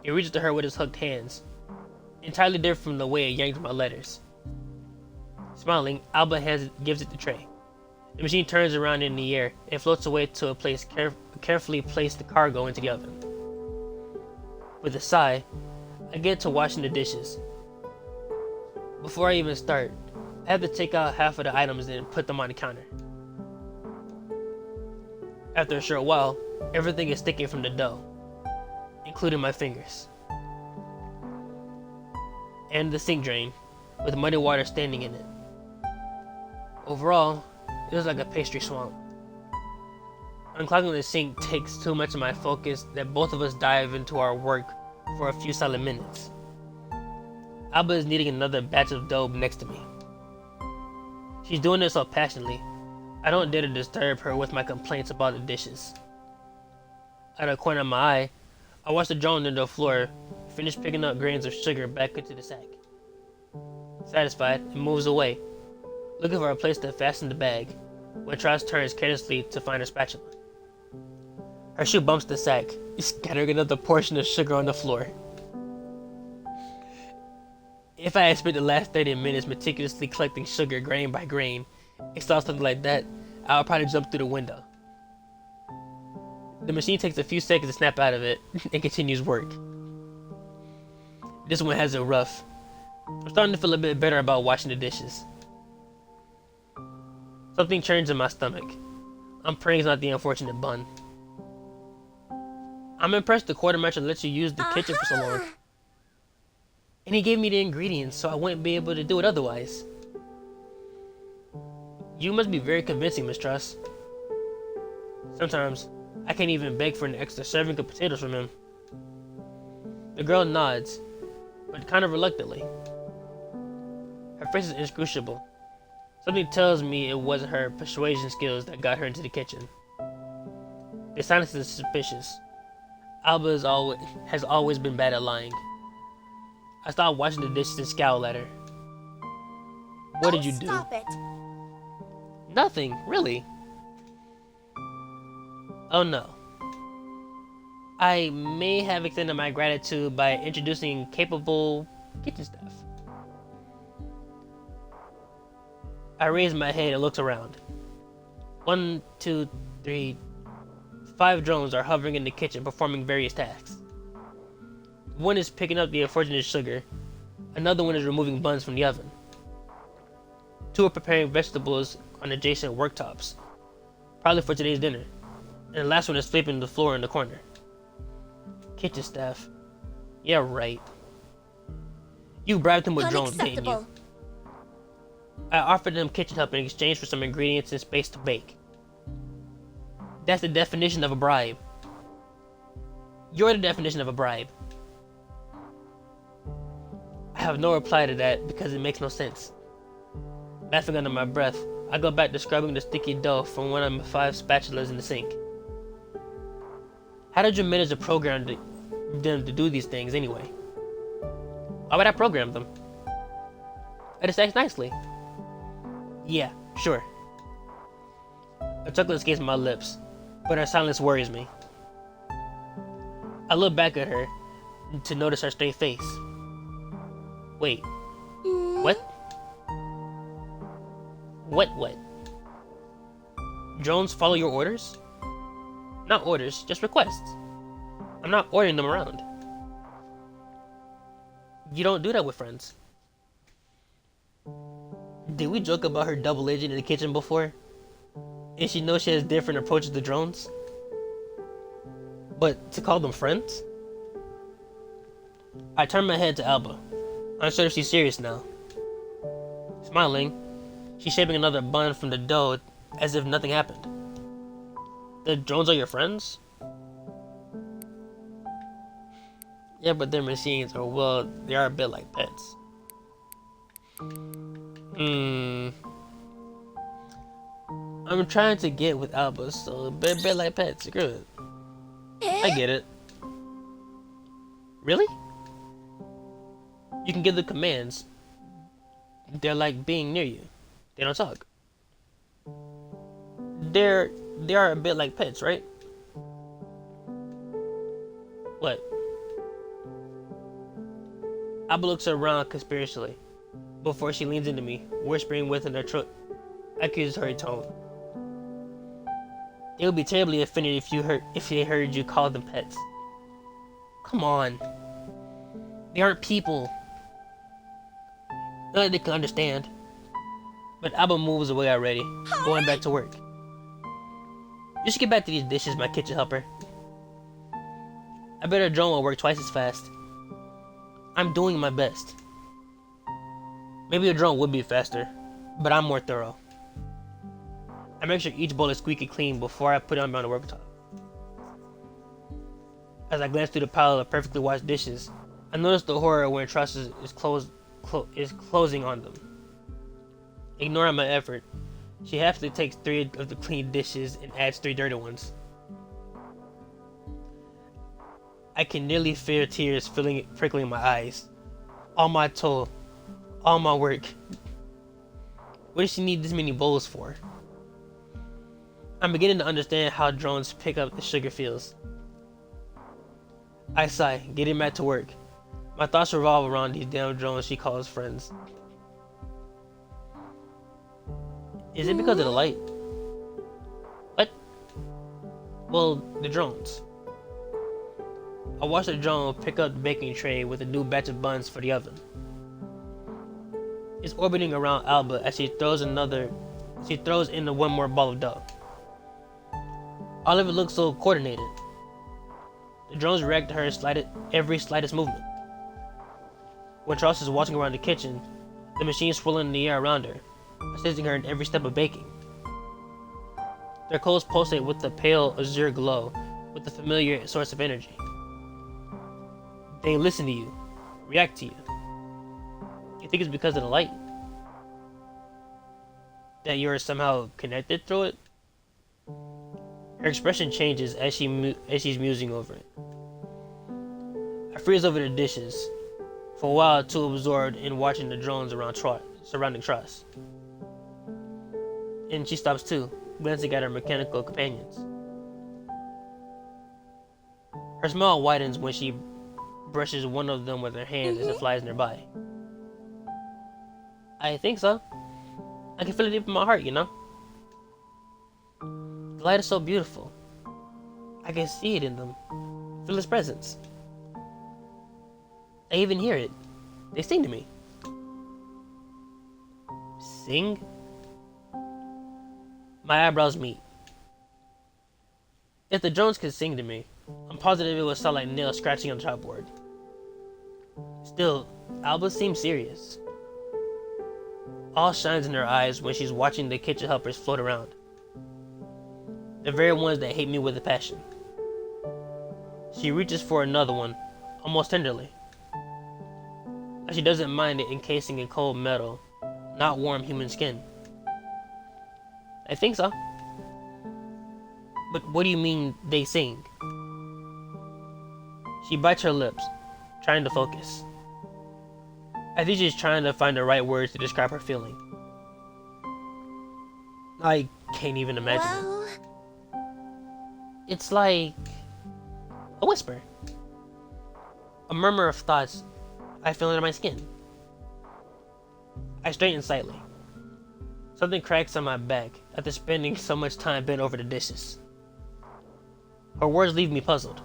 A: It reaches to her with its hooked hands, entirely different from the way it yanked my letters. Smiling, Alba gives it the tray. The machine turns around in the air and floats away to a place carefully place the cargo into the oven. With a sigh, I get to washing the dishes. Before I even start, I have to take out half of the items and put them on the counter. After a short while, everything is sticking from the dough, including my fingers. And the sink drain, with muddy water standing in it. Overall, it was like a pastry swamp. Unclogging the sink takes too much of my focus that both of us dive into our work for a few solid minutes. Alba is kneading another batch of dough next to me. She's doing it so passionately, I don't dare to disturb her with my complaints about the dishes. Out of the corner of my eye, I watch the drone into the floor, finish picking up grains of sugar back into the sack. Satisfied, it moves away, looking for a place to fasten the bag, when Trash turns carelessly to find her spatula. Her shoe bumps the sack, scattering another portion of sugar on the floor. If I had spent the last 30 minutes meticulously collecting sugar grain by grain, and saw something like that, I would probably jump through the window. The machine takes a few seconds to snap out of it, and continues work. This one has it rough. I'm starting to feel a bit better about washing the dishes. Something churns in my stomach. I'm praying it's not the unfortunate bun. I'm impressed the quartermaster lets you use the kitchen for so long. And he gave me the ingredients so I wouldn't be able to do it otherwise. You must be very convincing, Miss Truss. Sometimes, I can't even beg for an extra serving of potatoes from him. The girl nods, but kind of reluctantly. Her face is inscrutable. Something tells me it wasn't her persuasion skills that got her into the kitchen. The silence is suspicious. Alba has always been bad at lying. I stopped washing the dishes and scowled at her. What did you do?
B: Stop it.
A: Nothing, really. Oh no. I may have extended my gratitude by introducing capable kitchen staff. I raise my head and look around. 1, 2, 3, 5 drones are hovering in the kitchen performing various tasks. One is picking up the unfortunate sugar. Another one is removing buns from the oven. 2 are preparing vegetables on adjacent worktops, probably for today's dinner. And the last one is sweeping the floor in the corner. Kitchen staff. Yeah, right. You bribed him with drones, didn't you? I offered them kitchen help in exchange for some ingredients and space to bake. That's the definition of a bribe. You're the definition of a bribe. I have no reply to that because it makes no sense. Laughing under my breath, I go back to scrubbing the sticky dough from one of my 5 spatulas in the sink. How did you manage to program them to do these things anyway? Why would I program them? I just asked nicely. Yeah, sure. A chuckle escapes my lips, but her silence worries me. I look back at her to notice her straight face. Wait, what? What? Drones follow your orders? Not orders, just requests. I'm not ordering them around. You don't do that with friends. Did we joke about her double agent in the kitchen before? And she knows she has different approaches to drones? But to call them friends? I turn my head to Alba, unsure if she's serious now. Smiling, she's shaping another bun from the dough as if nothing happened. The drones are your friends? Yeah, but they're machines, or well, they are a bit like pets. I'm trying to get with Alba, so a bit like pets. Good. I get it. Really? You can give the commands. They're like being near you. They don't talk. They are a bit like pets, right? What? Alba looks around conspiracially before she leans into me, whispering within her accusatory tone. They would be terribly offended if they heard you call them pets. Come on. They aren't people. Not that they can understand. But Alba moves away already, going back to work. You should get back to these dishes, my kitchen helper. I bet a drone will work twice as fast. I'm doing my best. Maybe a drone would be faster, but I'm more thorough. I make sure each bowl is squeaky clean before I put it on the worktop. As I glance through the pile of perfectly washed dishes, I notice the horror when trust is closing on them. Ignoring my effort, she happily takes 3 of the clean dishes and adds 3 dirty ones. I can nearly feel tears prickling my eyes. All my toil, all my work. What does she need this many bowls for? I'm beginning to understand how drones pick up the sugar feels. I sigh, getting back to work. My thoughts revolve around these damn drones she calls friends. Is it because of the light? What? Well, the drones. I watch the drone pick up the baking tray with a new batch of buns for the oven. It's orbiting around Alba as she throws in one more ball of dough. All of it looks so coordinated. The drones react to her every slightest movement. When Charles is walking around the kitchen, the machine swirling in the air around her, assisting her in every step of baking. Their coals pulsate with a pale azure glow, with a familiar source of energy. They listen to you, react to you. You think it's because of the light? That you're somehow connected through it? Her expression changes as she's musing over it. I freeze over the dishes, for a while too absorbed in watching the drones surrounding Truss. And she stops too, glancing at her mechanical companions. Her smile widens when she brushes one of them with her hands as it flies nearby. I think so. I can feel it deep in my heart, you know? The light is so beautiful. I can see it in them. Feel its presence. I even hear it. They sing to me. Sing? My eyebrows meet. If the drones could sing to me, I'm positive it would sound like nails scratching on the chalkboard. Still, Alba seems serious. All shines in her eyes when she's watching the kitchen helpers float around. The very ones that hate me with a passion. She reaches for another one, almost tenderly. Like she doesn't mind it encasing in cold metal, not warm human skin. I think so. But what do you mean they sing? She bites her lips, trying to focus. I think she's trying to find the right words to describe her feeling. I can't even imagine
B: Well,
A: it. It's like a whisper. A murmur of thoughts I feel under my skin. I straighten slightly. Something cracks on my back after spending so much time bent over the dishes. Her words leave me puzzled.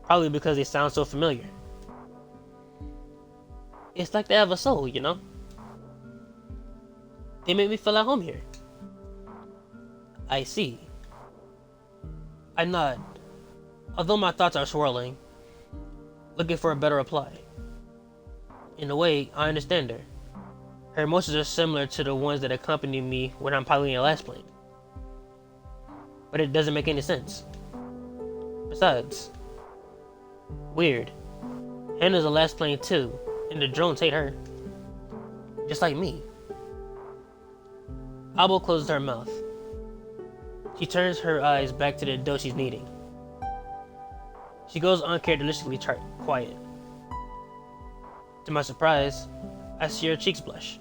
A: Probably because they sound so familiar. It's like they have a soul, you know? They make me feel at home here. I see. I nod, although my thoughts are swirling, looking for a better reply. In a way, I understand her. Her emotions are similar to the ones that accompany me when I'm piloting a Lassplane. But it doesn't make any sense. Besides, weird. Hannah's a Lassplane too, and the drones hate her. Just like me. Abo closes her mouth. She turns her eyes back to the dough she's kneading. She goes uncharacteristically quiet. To my surprise, I see her cheeks blush.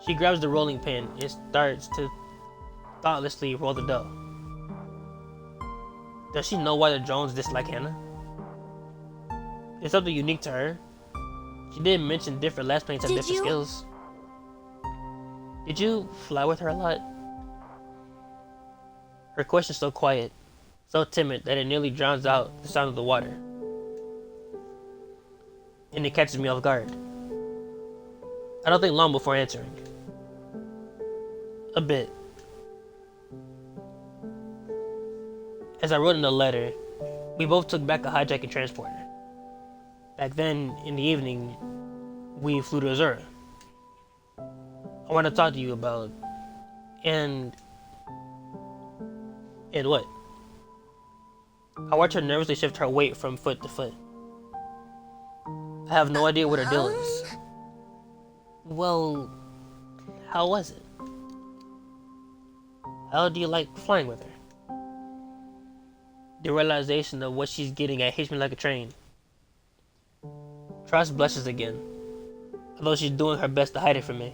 A: She grabs the rolling pin and starts to thoughtlessly roll the dough. Does she know why the drones dislike Hannah? It's something unique to her. She did mention different Lassplanes have different skills. Did you fly with her a lot? Her question's so quiet, so timid that it nearly drowns out the sound of the water. And it catches me off guard. I don't think long before answering. A bit. As I wrote in the letter, we both took back a hijacking transporter. Back then, in the evening, we flew to Azura. I want to talk to you about... And what? I watch her nervously shift her weight from foot to foot. I have no idea what her deal is. Well, how was it? How do you like flying with her? The realization of what she's getting at hits me like a train. Trust blushes again, although she's doing her best to hide it from me.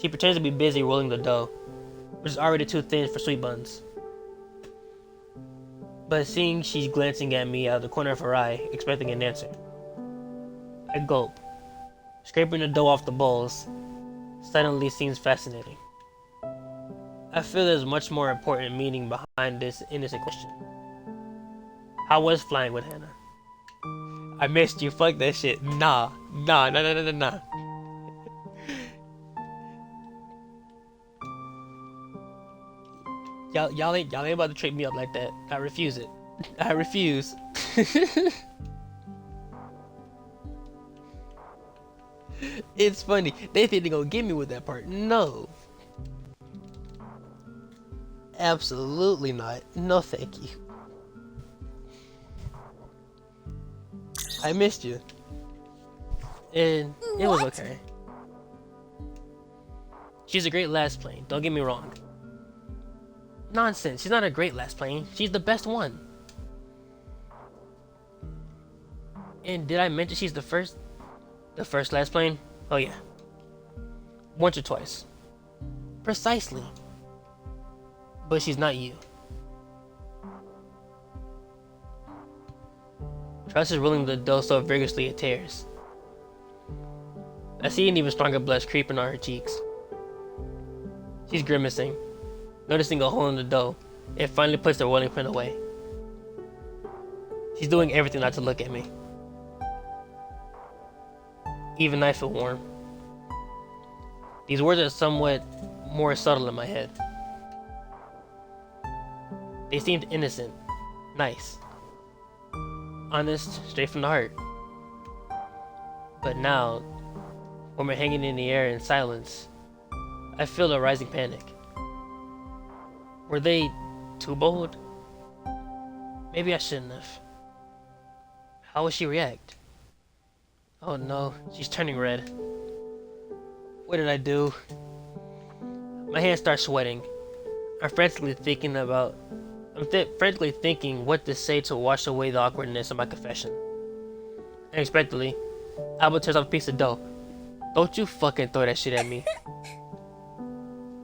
A: She pretends to be busy rolling the dough, which is already too thin for sweet buns. But seeing she's glancing at me out of the corner of her eye, expecting an answer. I gulp. Scraping the dough off the bowls suddenly seems fascinating. I feel there's much more important meaning behind this innocent question. How was flying with Hannah? I missed you, fuck that shit. Nah. Y'all ain't about to trip me up like that. I refuse it. I refuse. It's funny. They think they're gonna get me with that part. No. Absolutely not. No thank you. I missed you. And it was okay. She's a great Lassplane, don't get me wrong. Nonsense, she's not a great Lassplane. She's the best one. And did I mention she's the first Lassplane? Oh yeah. Once or twice. Precisely. But she's not you. Trust is rolling the dough so vigorously it tears. I see an even stronger blush creeping on her cheeks. She's grimacing, noticing a hole in the dough. It finally puts the rolling pin away. She's doing everything not to look at me. Even I feel warm. These words are somewhat more subtle in my head. They seemed innocent, nice, honest, straight from the heart. But now, when we're hanging in the air in silence, I feel a rising panic. Were they too bold? Maybe I shouldn't have. How would she react? Oh no, she's turning red. What did I do? My hands start sweating. I'm frantically thinking what to say to wash away the awkwardness of my confession. Unexpectedly, Alba tears off a piece of dough. Don't you fucking throw that shit at me.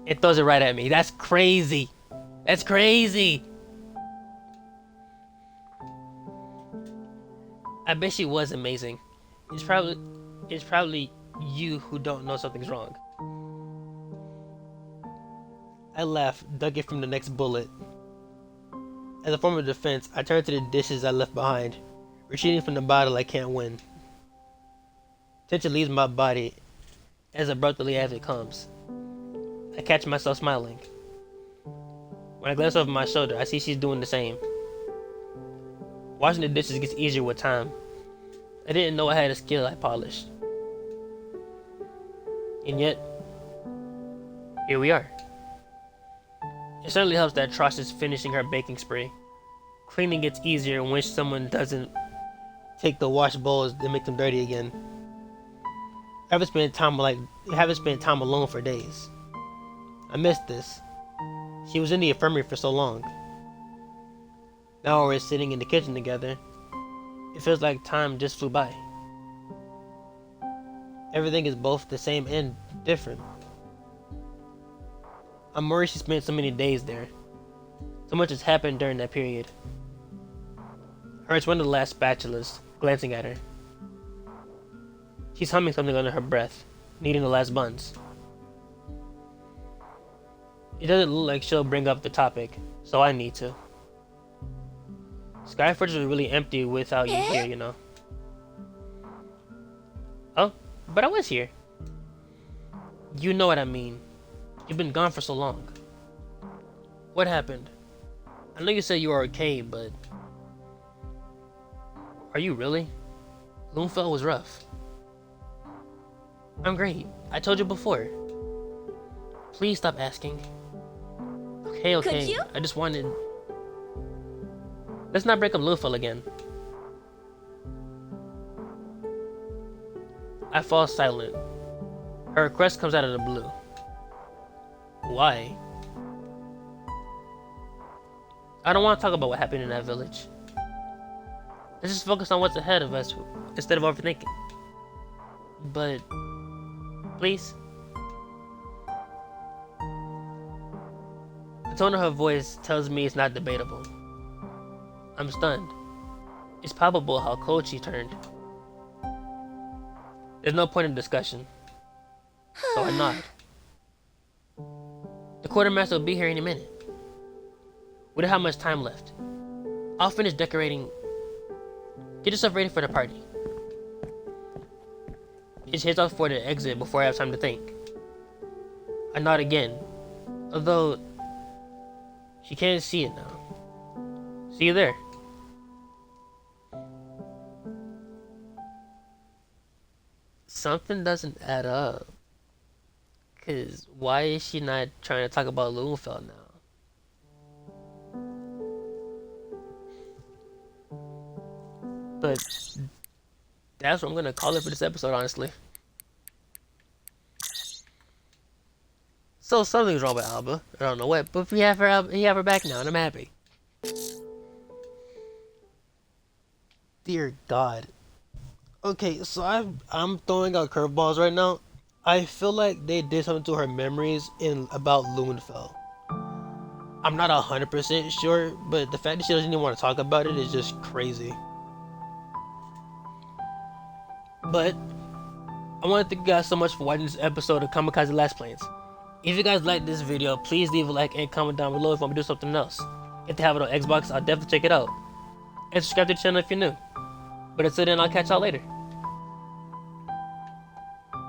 A: It throws it right at me. That's crazy. That's crazy. I bet she was amazing. It's probably you who don't know something's wrong. I laugh, ducking from the next bullet. As a form of defense, I turn to the dishes I left behind, retreating from the battle I can't win. Tension leaves my body as abruptly as it comes. I catch myself smiling. When I glance over my shoulder, I see she's doing the same. Washing the dishes gets easier with time. I didn't know I had a skill I polished. And yet, here we are. It certainly helps that Trosh is finishing her baking spree. Cleaning gets easier when someone doesn't take the wash bowls and make them dirty again. I haven't spent time alone for days. I missed this. She was in the infirmary for so long. Now we're sitting in the kitchen together. It feels like time just flew by. Everything is both the same and different. I'm worried she spent so many days there. So much has happened during that period. Hurts one of the last spatulas, glancing at her. She's humming something under her breath, kneading the last buns. It doesn't look like she'll bring up the topic, so I need to. Skyforge is really empty without you here, you know. Oh, but I was here. You know what I mean. You've been gone for so long. What happened? I know you said you were okay, but... Are you really? Loonfell was rough. I'm great. I told you before. Please stop asking. Okay.
B: Could you?
A: I just wanted... Let's not break up Loonfell again. I fall silent. Her request comes out of the blue. Why? I don't want to talk about what happened in that village. Let's just focus on what's ahead of us instead of overthinking. But... Please? The tone of her voice tells me it's not debatable. I'm stunned. It's palpable how cold she turned. There's no point in discussion. So I nod. The quartermaster will be here any minute. We don't have much time left. I'll finish decorating. Get yourself ready for the party. It heads off for the exit before I have time to think. I nod again, although she can't see it now. See you there. Something doesn't add up. Cause why is she not trying to talk about Loonfell now? But that's what I'm gonna call it for this episode, honestly. So something's wrong with Alba. I don't know what, but we have her back now, and I'm happy. Dear God. Okay, so I'm throwing out curveballs right now. I feel like they did something to her memories about Loonfell. I'm not 100% sure, but the fact that she doesn't even want to talk about it is just crazy. But I want to thank you guys so much for watching this episode of Kamikaze Lassplanes. If you guys like this video, please leave a like and comment down below if you want me to do something else. If they have it on Xbox, I'll definitely check it out. And subscribe to the channel if you're new. But until then, I'll catch y'all later.